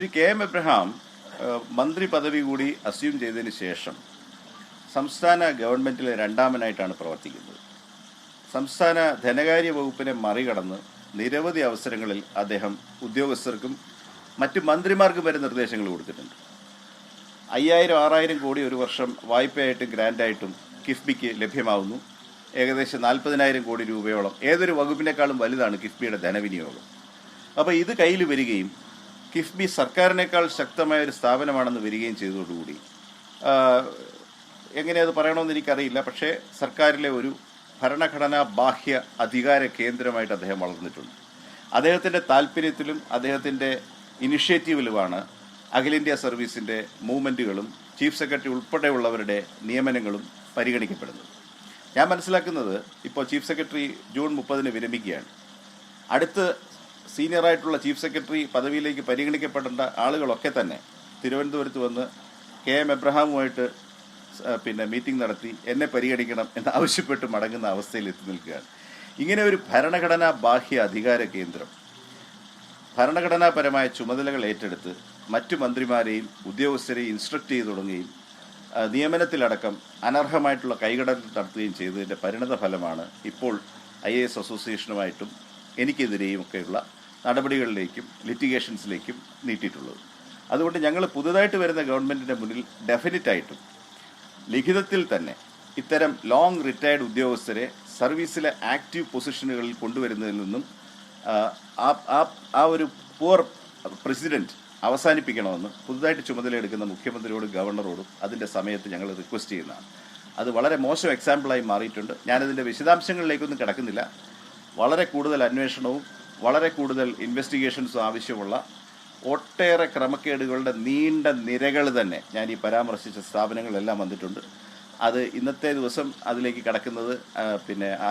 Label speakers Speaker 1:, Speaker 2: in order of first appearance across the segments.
Speaker 1: K M Abraham മന്ത്രി പദവി കൂടി അസ്യൂം ചെയ്തതിന് ശേഷം സംസ്ഥാന ഗവൺമെൻറ്റിലെ രണ്ടാമനായിട്ടാണ് പ്രവർത്തിക്കുന്നത്. സംസ്ഥാന ധനകാര്യ വകുപ്പിനെ മറികടന്ന് നിരവധി അവസരങ്ങളിൽ അദ്ദേഹം ഉദ്യോഗസ്ഥർക്കും മറ്റ് മന്ത്രിമാർക്കും വരെ നിർദ്ദേശങ്ങൾ കൊടുത്തിട്ടുണ്ട്. 5000-6000 കോടി ഒരു വർഷം വായ്പയായിട്ടും ഗ്രാൻഡായിട്ടും കിഫ്ബിക്ക് ലഭ്യമാവുന്നു. ഏകദേശം 40,000 കോടി രൂപയോളം ഏതൊരു വകുപ്പിനേക്കാളും വലുതാണ് കിഫ്ബിയുടെ ധനവിനിയോഗം. അപ്പോൾ ഇത് കയ്യിൽ വരികയും കിഫ്ബി സർക്കാരിനേക്കാൾ ശക്തമായ ഒരു സ്ഥാപനമാണെന്ന് വരികയും ചെയ്തതോടുകൂടി എങ്ങനെ അത് പറയണമെന്ന് എനിക്കറിയില്ല, പക്ഷേ സർക്കാരിലെ ഒരു ഭരണഘടനാ ബാഹ്യ അധികാര കേന്ദ്രമായിട്ട് അദ്ദേഹം വളർന്നിട്ടുണ്ട്. അദ്ദേഹത്തിൻ്റെ താല്പര്യത്തിലും അദ്ദേഹത്തിൻ്റെ ഇനിഷ്യേറ്റീവിലുമാണ് അഖിലേന്ത്യാ സർവീസിൻ്റെ മൂവ്മെൻറ്റുകളും ചീഫ് സെക്രട്ടറി ഉൾപ്പെടെയുള്ളവരുടെ നിയമനങ്ങളും പരിഗണിക്കപ്പെടുന്നത്. ഞാൻ മനസ്സിലാക്കുന്നത് ഇപ്പോൾ ചീഫ് സെക്രട്ടറി ജൂൺ 30 വിരമിക്കുകയാണ്. അടുത്ത് സീനിയറായിട്ടുള്ള ചീഫ് സെക്രട്ടറി പദവിയിലേക്ക് പരിഗണിക്കപ്പെടേണ്ട ആളുകളൊക്കെ തന്നെ തിരുവനന്തപുരത്ത് വന്ന് കെ എം എബ്രഹാമുമായിട്ട് മീറ്റിംഗ് നടത്തി എന്നെ പരിഗണിക്കണം എന്നാവശ്യപ്പെട്ട് മടങ്ങുന്ന അവസ്ഥയിൽ എത്തി നിൽക്കുകയാണ്. ഇങ്ങനെ ഒരു ഭരണഘടനാ ബാഹ്യ അധികാര കേന്ദ്രം ഭരണഘടനാപരമായ ചുമതലകൾ ഏറ്റെടുത്ത് മറ്റു മന്ത്രിമാരെയും ഉദ്യോഗസ്ഥരെയും ഇൻസ്ട്രക്ട് ചെയ്തു തുടങ്ങുകയും നിയമനത്തിലടക്കം അനർഹമായിട്ടുള്ള കൈകടത്തൽ നടത്തുകയും ചെയ്തതിൻ്റെ പരിണത ഫലമാണ് ഇപ്പോൾ IAS അസോസിയേഷനുമായിട്ടും എനിക്കെതിരെയും ഒക്കെയുള്ള നടപടികളിലേക്കും ലിറ്റിഗേഷൻസിലേക്കും നീട്ടിയിട്ടുള്ളത്. അതുകൊണ്ട് ഞങ്ങൾ പുതുതായിട്ട് വരുന്ന ഗവൺമെൻറ്റിൻ്റെ മുന്നിൽ ഡെഫിനറ്റായിട്ടും ലിഖിതത്തിൽ തന്നെ ഇത്തരം ലോങ് റിട്ടയർഡ് ഉദ്യോഗസ്ഥരെ സർവീസിലെ ആക്റ്റീവ് പൊസിഷനുകളിൽ കൊണ്ടുവരുന്നതിൽ നിന്നും ആ ഒരു പുവർ പ്രസിഡന്റ് അവസാനിപ്പിക്കണമെന്ന് പുതുതായിട്ട് ചുമതലയെടുക്കുന്ന മുഖ്യമന്ത്രിയോടും ഗവർണറോടും അതിൻ്റെ സമയത്ത് ഞങ്ങൾ റിക്വസ്റ്റ് ചെയ്യുന്നതാണ്. അത് വളരെ മോശം എക്സാമ്പിളായി മാറിയിട്ടുണ്ട്. ഞാനതിൻ്റെ വിശദാംശങ്ങളിലേക്കൊന്നും കിടക്കുന്നില്ല. വളരെ കൂടുതൽ അന്വേഷണവും വളരെ കൂടുതൽ ഇൻവെസ്റ്റിഗേഷൻസും ആവശ്യമുള്ള ഒട്ടേറെ ക്രമക്കേടുകളുടെ നീണ്ട നിരകൾ തന്നെ ഞാൻ ഈ പരാമർശിച്ച സ്ഥാപനങ്ങളെല്ലാം വന്നിട്ടുണ്ട്. അത് ഇന്നത്തെ ദിവസം അതിലേക്ക് കടക്കുന്നത്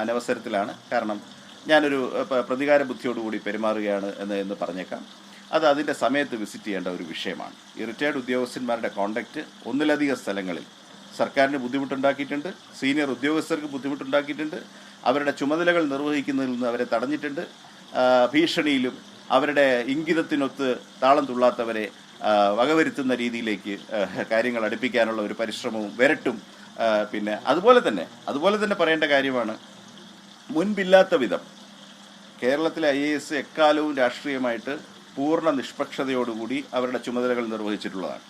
Speaker 1: അനവസരത്തിലാണ്. കാരണം ഞാനൊരു പ്രതികാര ബുദ്ധിയോടുകൂടി പെരുമാറുകയാണ് എന്ന് പറഞ്ഞേക്കാം. അത് അതിൻ്റെ സമയത്ത് വിസിറ്റ് ചെയ്യേണ്ട ഒരു വിഷയമാണ്. ഈ റിട്ടയർഡ് ഉദ്യോഗസ്ഥന്മാരുടെ കോണ്ടക്റ്റ് ഒന്നിലധികം സ്ഥലങ്ങളിൽ സർക്കാരിന് ബുദ്ധിമുട്ടുണ്ടാക്കിയിട്ടുണ്ട്, സീനിയർ ഉദ്യോഗസ്ഥർക്ക് ബുദ്ധിമുട്ടുണ്ടാക്കിയിട്ടുണ്ട്, അവരുടെ ചുമതലകൾ നിർവഹിക്കുന്നതിൽ നിന്ന് അവരെ തടഞ്ഞിട്ടുണ്ട്. ഭീഷണിയിലും അവരുടെ ഇംഗിതത്തിനൊത്ത് താളം തുള്ളാത്തവരെ വകവരുത്തുന്ന രീതിയിലേക്ക് കാര്യങ്ങൾ അടുപ്പിക്കാനുള്ള ഒരു പരിശ്രമവും വരട്ടും. അതുപോലെ തന്നെ പറയേണ്ട കാര്യമാണ്, മുൻപില്ലാത്ത വിധം കേരളത്തിലെ IAS എക്കാലവും രാഷ്ട്രീയമായിട്ട് പൂർണ്ണ നിഷ്പക്ഷതയോടുകൂടി അവരുടെ ചുമതലകൾ നിർവഹിച്ചിട്ടുള്ളതാണ്.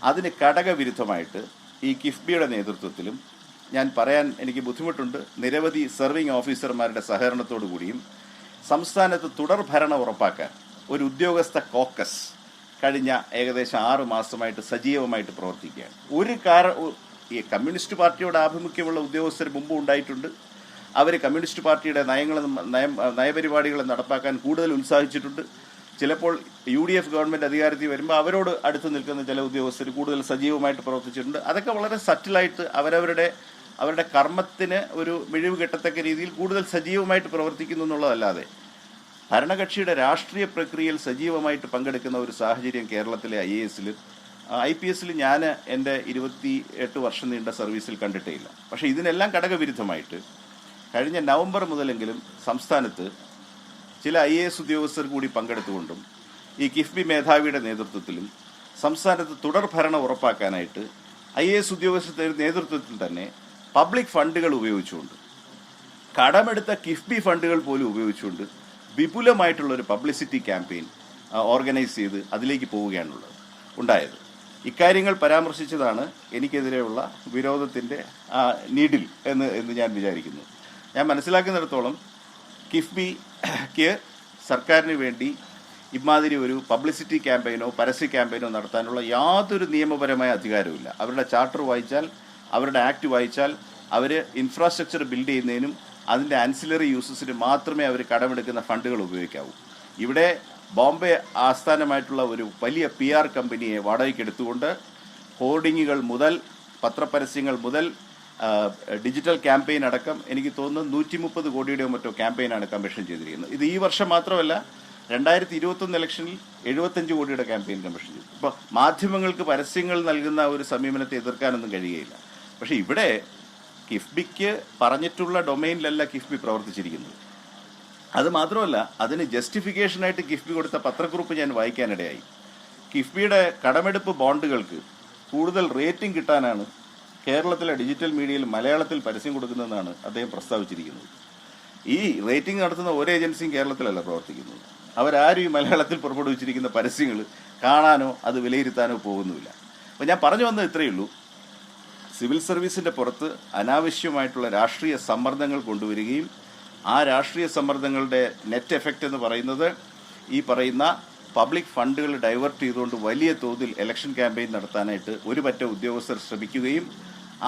Speaker 1: അതിന് ഘടകവിരുദ്ധമായിട്ട് ഈ കിഫ്ബിയുടെ നേതൃത്വത്തിലും ഞാൻ പറയാൻ എനിക്ക് ബുദ്ധിമുട്ടുണ്ട്, നിരവധി സർവിംഗ് ഓഫീസർമാരുടെ സഹകരണത്തോടു കൂടിയും സംസ്ഥാനത്ത് തുടർഭരണം ഉറപ്പാക്കാൻ ഒരു ഉദ്യോഗസ്ഥ കോക്കസ് കഴിഞ്ഞ ഏകദേശം 6 മാസമായിട്ട് സജീവമായിട്ട് പ്രവർത്തിക്കുകയാണ്. ഈ കമ്മ്യൂണിസ്റ്റ് പാർട്ടിയോട് ആഭിമുഖ്യമുള്ള ഉദ്യോഗസ്ഥർ മുമ്പ് ഉണ്ടായിട്ടുണ്ട്. അവർ കമ്മ്യൂണിസ്റ്റ് പാർട്ടിയുടെ നയപരിപാടികളെ നടപ്പാക്കാൻ കൂടുതൽ ഉത്സാഹിച്ചിട്ടുണ്ട്. ചിലപ്പോൾ UDF ഗവൺമെൻറ് അധികാരത്തിൽ വരുമ്പോൾ അവരോട് അടുത്ത് നിൽക്കുന്ന ചില ഉദ്യോഗസ്ഥർ കൂടുതൽ സജീവമായിട്ട് പ്രവർത്തിച്ചിട്ടുണ്ട്. അതൊക്കെ വളരെ സറ്റിലായിട്ട് അവരുടെ കർമ്മത്തിന് ഒരു മിഴിവ് കെട്ടത്തക്ക രീതിയിൽ കൂടുതൽ സജീവമായിട്ട് പ്രവർത്തിക്കുന്നു എന്നുള്ളതല്ലാതെ ഭരണകക്ഷിയുടെ രാഷ്ട്രീയ പ്രക്രിയയിൽ സജീവമായിട്ട് പങ്കെടുക്കുന്ന ഒരു സാഹചര്യം കേരളത്തിലെ IAS-ലും IPS-ലും ഞാൻ എൻ്റെ 28 വർഷം നീണ്ട സർവീസിൽ കണ്ടിട്ടേ ഇല്ല. പക്ഷേ ഇതിനെല്ലാം ഘടകവിരുദ്ധമായിട്ട് കഴിഞ്ഞ നവംബർ മുതലെങ്കിലും സംസ്ഥാനത്ത് ചില IAS ഉദ്യോഗസ്ഥർ കൂടി പങ്കെടുത്തുകൊണ്ടും ഈ കിഫ്ബി മേധാവിയുടെ നേതൃത്വത്തിലും സംസ്ഥാനത്ത് തുടർഭരണം ഉറപ്പാക്കാനായിട്ട് IAS ഉദ്യോഗസ്ഥരുടെ നേതൃത്വത്തിൽ തന്നെ പബ്ലിക് ഫണ്ടുകൾ ഉപയോഗിച്ചുകൊണ്ട്, കടമെടുത്ത കിഫ്ബി ഫണ്ടുകൾ പോലും ഉപയോഗിച്ചുകൊണ്ട് വിപുലമായിട്ടുള്ളൊരു പബ്ലിസിറ്റി ക്യാമ്പയിൻ ഓർഗനൈസ് ചെയ്ത് അതിലേക്ക് ഉണ്ടായത്. ഇക്കാര്യങ്ങൾ പരാമർശിച്ചതാണ് എനിക്കെതിരെയുള്ള വിരോധത്തിൻ്റെ നീഡിൽ എന്ന് ഞാൻ വിചാരിക്കുന്നു. ഞാൻ മനസ്സിലാക്കുന്നിടത്തോളം കിഫ്ബിക്ക് സർക്കാരിന് വേണ്ടി ഇമാതിരി ഒരു പബ്ലിസിറ്റി ക്യാമ്പയിനോ പരസ്യ ക്യാമ്പയിനോ നടത്താനുള്ള യാതൊരു നിയമപരമായ അധികാരവുമില്ല. അവരുടെ ചാർട്ടർ വായിച്ചാൽ, അവരുടെ ആക്ട് വായിച്ചാൽ അവർ ഇൻഫ്രാസ്ട്രക്ചർ ബിൽഡ് ചെയ്യുന്നതിനും അതിൻ്റെ ആൻസിലറി യൂസസിന് മാത്രമേ അവർ കടമെടുക്കുന്ന ഫണ്ടുകൾ ഉപയോഗിക്കാവൂ. ഇവിടെ ബോംബെ ആസ്ഥാനമായിട്ടുള്ള ഒരു വലിയ PR കമ്പനിയെ വാടകയ്ക്കെടുത്തുകൊണ്ട് ഹോർഡിങ്ങുകൾ മുതൽ പത്രപരസ്യങ്ങൾ മുതൽ ഡിജിറ്റൽ ക്യാമ്പയിൻ അടക്കം എനിക്ക് തോന്നുന്നു 130 കോടിയുടെയോ മറ്റോ ക്യാമ്പയിനാണ് കമ്മീഷൻ ചെയ്തിരിക്കുന്നത്. ഇത് ഈ വർഷം മാത്രമല്ല, 2021 ഇലക്ഷനിൽ 75 കോടിയുടെ ക്യാമ്പയിൻ കമ്മീഷൻ ചെയ്തു. ഇപ്പോൾ മാധ്യമങ്ങൾക്ക് പരസ്യങ്ങൾ നൽകുന്ന ഒരു സമീപനത്തെ എതിർക്കാനൊന്നും കഴിയുകയില്ല. പക്ഷേ ഇവിടെ കിഫ്ബിക്ക് പറഞ്ഞിട്ടുള്ള ഡൊമൈനിലല്ല കിഫ്ബി പ്രവർത്തിച്ചിരിക്കുന്നത്. അത് മാത്രമല്ല, അതിന് ജസ്റ്റിഫിക്കേഷനായിട്ട് കിഫ്ബി കൊടുത്ത പത്രക്കുറിപ്പ് ഞാൻ വായിക്കാനിടയായി. കിഫ്ബിയുടെ കടമെടുപ്പ് ബോണ്ടുകൾക്ക് കൂടുതൽ റേറ്റിംഗ് കിട്ടാനാണ് കേരളത്തിലെ ഡിജിറ്റൽ മീഡിയയിൽ മലയാളത്തിൽ പരസ്യം കൊടുക്കുന്നതെന്നാണ് അദ്ദേഹം പ്രസ്താവിച്ചിരിക്കുന്നത്. ഈ റേറ്റിംഗ് നടത്തുന്ന ഒരു ഏജൻസിയും കേരളത്തിലല്ല പ്രവർത്തിക്കുന്നത്. അവരാരും ഈ മലയാളത്തിൽ പുറപ്പെടുവിച്ചിരിക്കുന്ന പരസ്യങ്ങൾ കാണാനോ അത് വിലയിരുത്താനോ പോകുന്നുമില്ല. അപ്പോൾ ഞാൻ പറഞ്ഞു വന്നത് ഇത്രയേ ഉള്ളൂ. സിവിൽ സർവീസിൻ്റെ പുറത്ത് അനാവശ്യമായിട്ടുള്ള രാഷ്ട്രീയ സമ്മർദ്ദങ്ങൾ കൊണ്ടുവരികയും ആ രാഷ്ട്രീയ സമ്മർദ്ദങ്ങളുടെ നെറ്റ് എഫക്റ്റ് എന്ന് പറയുന്നത് ഈ പറയുന്ന പബ്ലിക് ഫണ്ടുകൾ ഡൈവേർട്ട് ചെയ്തുകൊണ്ട് വലിയ തോതിൽ ഇലക്ഷൻ ക്യാമ്പയിൻ നടത്താനായിട്ട് ഒരു പറ്റം ഉദ്യോഗസ്ഥർ ശ്രമിക്കുകയും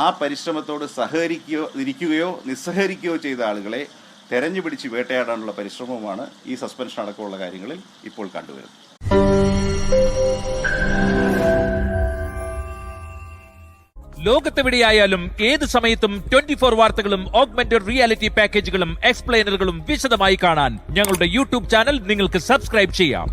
Speaker 1: ആ പരിശ്രമത്തോട് സഹകരിക്കുകയോ നിസ്സഹകരിക്കുകയോ ചെയ്ത ആളുകളെ തെരഞ്ഞു പിടിച്ച് വേട്ടയാടാനുള്ള പരിശ്രമമാണ് ഈ സസ്പെൻഷൻ അടക്കമുള്ള കാര്യങ്ങളിൽ ഇപ്പോൾ കണ്ടുവരുന്നത്.
Speaker 2: ലോകത്തെവിടെയായാലും ഏത് സമയത്തും 24 വാർത്തകളും ഓഗ്മെന്റഡ് റിയാലിറ്റി പാക്കേജുകളും എക്സ്പ്ലെയിനറുകളും വിശദമായി കാണാൻ ഞങ്ങളുടെ യൂട്യൂബ് ചാനൽ നിങ്ങൾക്ക് സബ്സ്ക്രൈബ് ചെയ്യാം.